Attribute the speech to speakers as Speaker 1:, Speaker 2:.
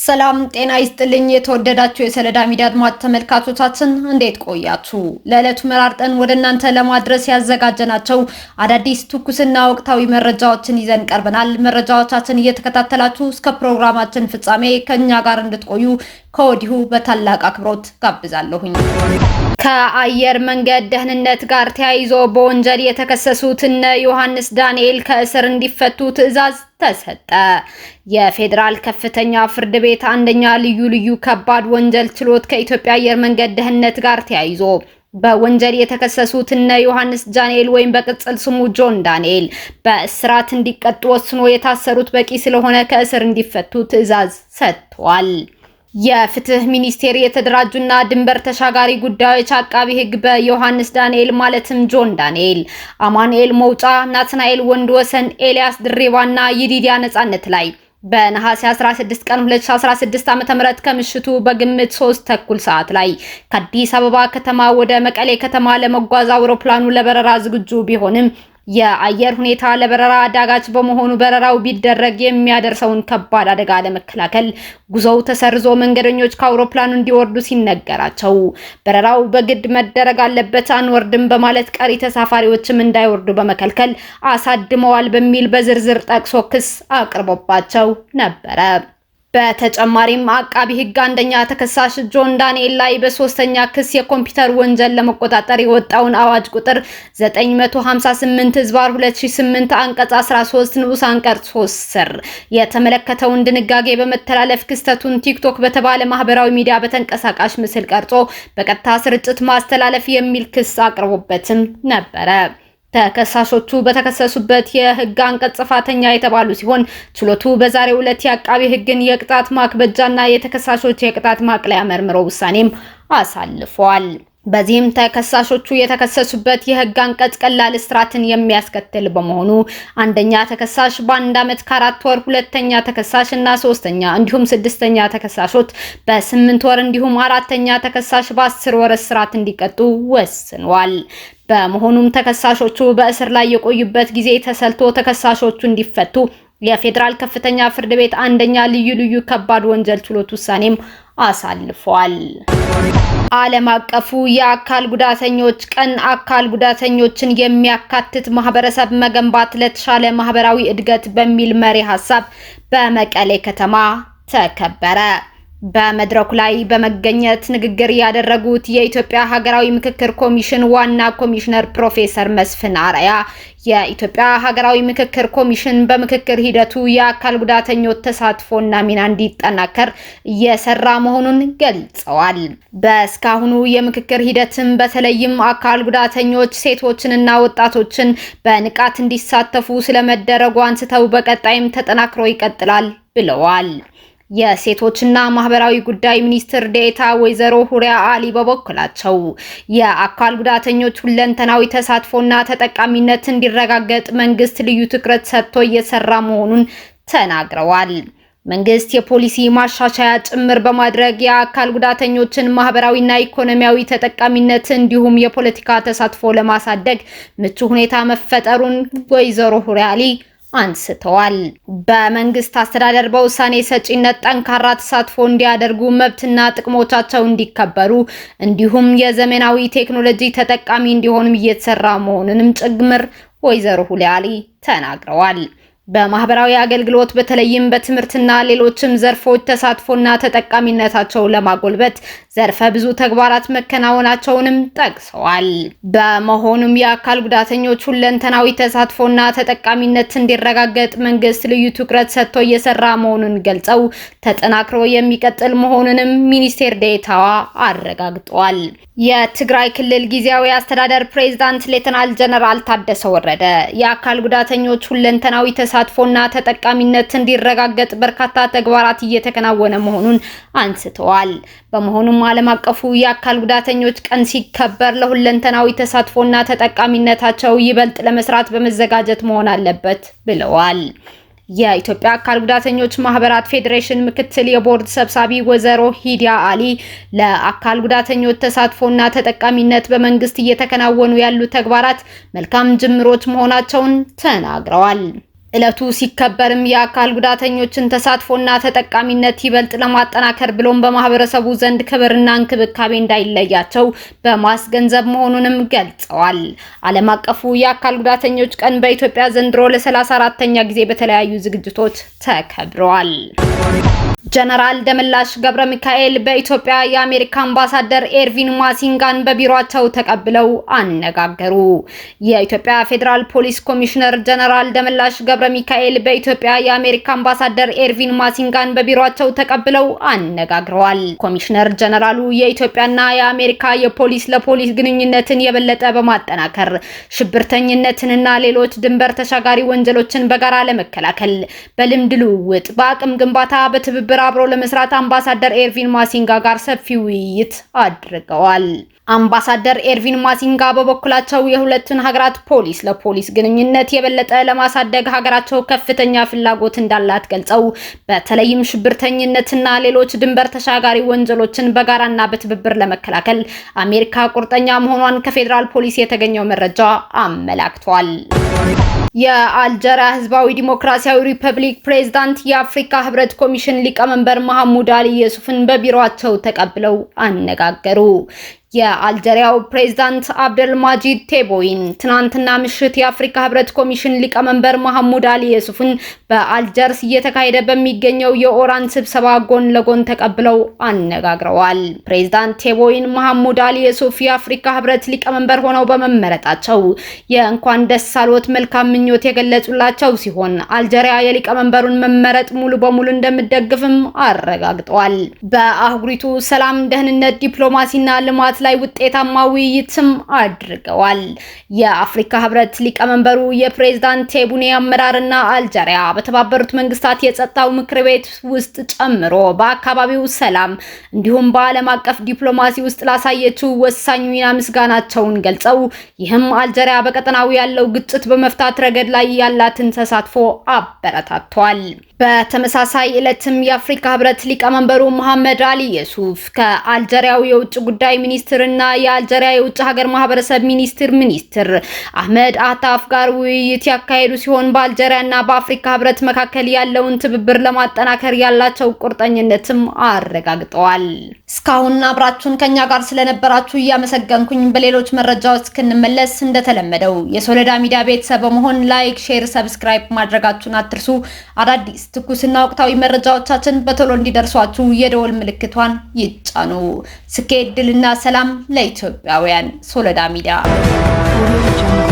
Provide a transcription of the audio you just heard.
Speaker 1: ሰላም ጤና ይስጥልኝ። የተወደዳችሁ የሰለዳ ሚዲያ አድማጭ ተመልካቾቻችን እንዴት ቆያችሁ? ለዕለቱ መራርጠን ወደ እናንተ ለማድረስ ያዘጋጀናቸው አዳዲስ ትኩስና ወቅታዊ መረጃዎችን ይዘን ቀርበናል። መረጃዎቻችን እየተከታተላችሁ እስከ ፕሮግራማችን ፍጻሜ ከኛ ጋር እንድትቆዩ ከወዲሁ በታላቅ አክብሮት ጋብዛለሁኝ። ከአየር መንገድ ደህንነት ጋር ተያይዞ በወንጀል የተከሰሱት እነ ዮሐንስ ዳንኤል ከእስር እንዲፈቱ ትዕዛዝ ተሰጠ። የፌዴራል ከፍተኛ ፍርድ ቤት አንደኛ ልዩ ከባድ ወንጀል ችሎት ከኢትዮጵያ አየር መንገድ ደህንነት ጋር ተያይዞ በወንጀል የተከሰሱት እነ ዮሐንስ ዳንኤል ወይም በቅጽል ስሙ ጆን ዳንኤል በእስራት እንዲቀጡ ወስኖ የታሰሩት በቂ ስለሆነ ከእስር እንዲፈቱ ትዕዛዝ ሰጥቷል። የፍትህ ሚኒስቴር የተደራጁና ድንበር ተሻጋሪ ጉዳዮች አቃቢ ህግ በዮሐንስ ዳንኤል ማለትም ጆን ዳንኤል፣ አማኑኤል መውጫ፣ ናትናኤል ወንድወሰን፣ ኤልያስ ድሪባና ይዲዲያ ነጻነት ላይ በነሐሴ 16 ቀን 2016 ዓ.ም ከምሽቱ በግምት 3:30 ሰዓት ላይ ከአዲስ አበባ ከተማ ወደ መቀሌ ከተማ ለመጓዝ አውሮፕላኑ ለበረራ ዝግጁ ቢሆንም የአየር ሁኔታ ለበረራ አዳጋች በመሆኑ በረራው ቢደረግ የሚያደርሰውን ከባድ አደጋ ለመከላከል ጉዞው ተሰርዞ መንገደኞች ከአውሮፕላኑ እንዲወርዱ ሲነገራቸው በረራው በግድ መደረግ አለበት አንወርድም በማለት ቀሪ ተሳፋሪዎችም እንዳይወርዱ በመከልከል አሳድመዋል በሚል በዝርዝር ጠቅሶ ክስ አቅርቦባቸው ነበረ። በተጨማሪም አቃቢ ህግ አንደኛ ተከሳሽ ጆን ዳንኤል ላይ በሶስተኛ ክስ የኮምፒውተር ወንጀል ለመቆጣጠር የወጣውን አዋጅ ቁጥር 958/2008 አንቀጽ 13 ንዑስ አንቀጽ 3 ስር የተመለከተውን ድንጋጌ በመተላለፍ ክስተቱን ቲክቶክ በተባለ ማህበራዊ ሚዲያ በተንቀሳቃሽ ምስል ቀርጾ በቀጥታ ስርጭት ማስተላለፍ የሚል ክስ አቅርቦበትም ነበረ። ተከሳሾቹ በተከሰሱበት የህግ አንቀጽ ጥፋተኛ የተባሉ ሲሆን ችሎቱ በዛሬው ዕለት የአቃቢ ህግን የቅጣት ማክበጃና የተከሳሾች የቅጣት ማቅለያ መርምሮ ውሳኔም አሳልፏል። በዚህም ተከሳሾቹ የተከሰሱበት የህግ አንቀጽ ቀላል እስራትን የሚያስከትል በመሆኑ አንደኛ ተከሳሽ በ1 ዓመት ከ4 ወር፣ ሁለተኛ ተከሳሽ እና ሶስተኛ እንዲሁም ስድስተኛ ተከሳሾች በ8 ወር እንዲሁም አራተኛ ተከሳሽ በ10 ወር እስራት እንዲቀጡ ወስኗል። በመሆኑም ተከሳሾቹ በእስር ላይ የቆዩበት ጊዜ ተሰልቶ ተከሳሾቹ እንዲፈቱ የፌዴራል ከፍተኛ ፍርድ ቤት አንደኛ ልዩ ከባድ ወንጀል ችሎት ውሳኔም አሳልፏል። ዓለም አቀፉ የአካል ጉዳተኞች ቀን አካል ጉዳተኞችን የሚያካትት ማህበረሰብ መገንባት ለተሻለ ማህበራዊ እድገት በሚል መሪ ሐሳብ በመቀሌ ከተማ ተከበረ። በመድረኩ ላይ በመገኘት ንግግር ያደረጉት የኢትዮጵያ ሀገራዊ ምክክር ኮሚሽን ዋና ኮሚሽነር ፕሮፌሰር መስፍን አርአያ የኢትዮጵያ ሀገራዊ ምክክር ኮሚሽን በምክክር ሂደቱ የአካል ጉዳተኞች ተሳትፎና ሚና እንዲጠናከር እየሰራ መሆኑን ገልጸዋል። በእስካሁኑ የምክክር ሂደትም በተለይም አካል ጉዳተኞች ሴቶችንና ወጣቶችን በንቃት እንዲሳተፉ ስለመደረጉ አንስተው በቀጣይም ተጠናክሮ ይቀጥላል ብለዋል። የሴቶችና ማህበራዊ ጉዳይ ሚኒስትር ዴኤታ ወይዘሮ ሁሪያ አሊ በበኩላቸው የአካል ጉዳተኞች ሁለንተናዊ ተሳትፎና ተጠቃሚነት እንዲረጋገጥ መንግስት ልዩ ትኩረት ሰጥቶ እየሰራ መሆኑን ተናግረዋል። መንግስት የፖሊሲ ማሻሻያ ጭምር በማድረግ የአካል ጉዳተኞችን ማህበራዊና ኢኮኖሚያዊ ተጠቃሚነት እንዲሁም የፖለቲካ ተሳትፎ ለማሳደግ ምቹ ሁኔታ መፈጠሩን ወይዘሮ ሁሪያ አሊ አንስተዋል። በመንግስት አስተዳደር በውሳኔ ሰጪነት ጠንካራ ተሳትፎ እንዲያደርጉ መብትና ጥቅሞቻቸው እንዲከበሩ እንዲሁም የዘመናዊ ቴክኖሎጂ ተጠቃሚ እንዲሆኑም እየተሰራ መሆኑንም ጭምር ወይዘሮ ሁሪያ አሊ ተናግረዋል። በማህበራዊ አገልግሎት በተለይም በትምህርትና ሌሎችም ዘርፎች ተሳትፎና ተጠቃሚነታቸው ለማጎልበት ዘርፈ ብዙ ተግባራት መከናወናቸውንም ጠቅሰዋል። በመሆኑም የአካል ጉዳተኞች ሁለንተናዊ ተሳትፎና ተጠቃሚነት እንዲረጋገጥ መንግስት ልዩ ትኩረት ሰጥቶ እየሰራ መሆኑን ገልጸው ተጠናክሮ የሚቀጥል መሆኑንም ሚኒስቴር ዴኤታዋ አረጋግጠዋል። የትግራይ ክልል ጊዜያዊ አስተዳደር ፕሬዝዳንት ሌተናል ጀነራል ታደሰ ወረደ የአካል ጉዳተኞች ሁለንተናዊ ተሳትፎና ተጠቃሚነት እንዲረጋገጥ በርካታ ተግባራት እየተከናወነ መሆኑን አንስተዋል። በመሆኑም ዓለም አቀፉ የአካል ጉዳተኞች ቀን ሲከበር ለሁለንተናዊ ተሳትፎና ተጠቃሚነታቸው ይበልጥ ለመስራት በመዘጋጀት መሆን አለበት ብለዋል። የኢትዮጵያ አካል ጉዳተኞች ማህበራት ፌዴሬሽን ምክትል የቦርድ ሰብሳቢ ወይዘሮ ሂዲያ አሊ ለአካል ጉዳተኞች ተሳትፎና ተጠቃሚነት በመንግስት እየተከናወኑ ያሉ ተግባራት መልካም ጅምሮች መሆናቸውን ተናግረዋል። ዕለቱ ሲከበርም የአካል ጉዳተኞችን ተሳትፎና ተጠቃሚነት ይበልጥ ለማጠናከር ብሎም በማህበረሰቡ ዘንድ ክብርና እንክብካቤ እንዳይለያቸው በማስገንዘብ መሆኑንም ገልጸዋል። ዓለም አቀፉ የአካል ጉዳተኞች ቀን በኢትዮጵያ ዘንድሮ ለ34ኛ ጊዜ በተለያዩ ዝግጅቶች ተከብረዋል። ጀነራል ደመላሽ ገብረ ሚካኤል በኢትዮጵያ የአሜሪካ አምባሳደር ኤርቪን ማሲንጋን በቢሮአቸው ተቀብለው አነጋገሩ። የኢትዮጵያ ፌዴራል ፖሊስ ኮሚሽነር ጀነራል ደመላሽ ገብረ ሚካኤል በኢትዮጵያ የአሜሪካ አምባሳደር ኤርቪን ማሲንጋን በቢሮአቸው ተቀብለው አነጋግረዋል። ኮሚሽነር ጀነራሉ የኢትዮጵያና የአሜሪካ የፖሊስ ለፖሊስ ግንኙነትን የበለጠ በማጠናከር ሽብርተኝነትንና ሌሎች ድንበር ተሻጋሪ ወንጀሎችን በጋራ ለመከላከል በልምድ ልውውጥ፣ በአቅም ግንባታ፣ በትብብር አብሮ ለመስራት አምባሳደር ኤርቪን ማሲንጋ ጋር ሰፊ ውይይት አድርገዋል። አምባሳደር ኤርቪን ማሲንጋ በበኩላቸው የሁለቱን ሀገራት ፖሊስ ለፖሊስ ግንኙነት የበለጠ ለማሳደግ ሀገራቸው ከፍተኛ ፍላጎት እንዳላት ገልጸው በተለይም ሽብርተኝነትና ሌሎች ድንበር ተሻጋሪ ወንጀሎችን በጋራና በትብብር ለመከላከል አሜሪካ ቁርጠኛ መሆኗን ከፌዴራል ፖሊስ የተገኘው መረጃ አመላክቷል። የአልጀሪያ ህዝባዊ ዲሞክራሲያዊ ሪፐብሊክ ፕሬዝዳንት የአፍሪካ ህብረት ኮሚሽን ሊቀመንበር መሐሙድ አሊ የሱፍን በቢሮአቸው ተቀብለው አነጋገሩ። የአልጀሪያው ፕሬዝዳንት አብደል ማጂድ ቴቦይን ትናንትና ምሽት የአፍሪካ ህብረት ኮሚሽን ሊቀመንበር መሐሙድ አሊ የሱፍን በአልጀርስ እየተካሄደ በሚገኘው የኦራን ስብሰባ ጎን ለጎን ተቀብለው አነጋግረዋል። ፕሬዝዳንት ቴቦይን መሐሙድ አሊ የሱፍ የአፍሪካ ህብረት ሊቀመንበር ሆነው በመመረጣቸው የእንኳን ደስ አሎት መልካም ምኞት የገለጹላቸው ሲሆን አልጀሪያ የሊቀመንበሩን መመረጥ ሙሉ በሙሉ እንደምትደግፍም አረጋግጠዋል። በአህጉሪቱ ሰላም፣ ደህንነት፣ ዲፕሎማሲና ልማት ላይ ውጤታማ ውይይትም አድርገዋል። የአፍሪካ ህብረት ሊቀመንበሩ የፕሬዝዳንት ቴቡኔ አመራርና አልጀሪያ በተባበሩት መንግስታት የጸጥታው ምክር ቤት ውስጥ ጨምሮ በአካባቢው ሰላም እንዲሁም በዓለም አቀፍ ዲፕሎማሲ ውስጥ ላሳየችው ወሳኝ ሚና ምስጋናቸውን ገልጸው ይህም አልጀሪያ በቀጠናው ያለው ግጭት በመፍታት ረገድ ላይ ያላትን ተሳትፎ አበረታቷል። በተመሳሳይ ዕለትም የአፍሪካ ህብረት ሊቀመንበሩ መሐመድ አሊ የሱፍ ከአልጀሪያው የውጭ ጉዳይ ሚኒስትርና የአልጀሪያ የውጭ ሀገር ማህበረሰብ ሚኒስትር አህመድ አታፍ ጋር ውይይት ያካሄዱ ሲሆን በአልጀሪያና በአፍሪካ ህብረት መካከል ያለውን ትብብር ለማጠናከር ያላቸው ቁርጠኝነትም አረጋግጠዋል። እስካሁን አብራችሁን ከኛ ጋር ስለነበራችሁ እያመሰገንኩኝ በሌሎች መረጃዎች እስክንመለስ እንደተለመደው የሶለዳ ሚዲያ ቤተሰብ በመሆን ላይክ፣ ሼር፣ ሰብስክራይብ ማድረጋችሁን አትርሱ። አዳዲስ ትኩስና ወቅታዊ መረጃዎቻችን በቶሎ እንዲደርሷችሁ የደወል ምልክቷን ይጫኑ። ስኬት፣ ድልና ሰላም ለኢትዮጵያውያን። ሶለዳ ሚዲያ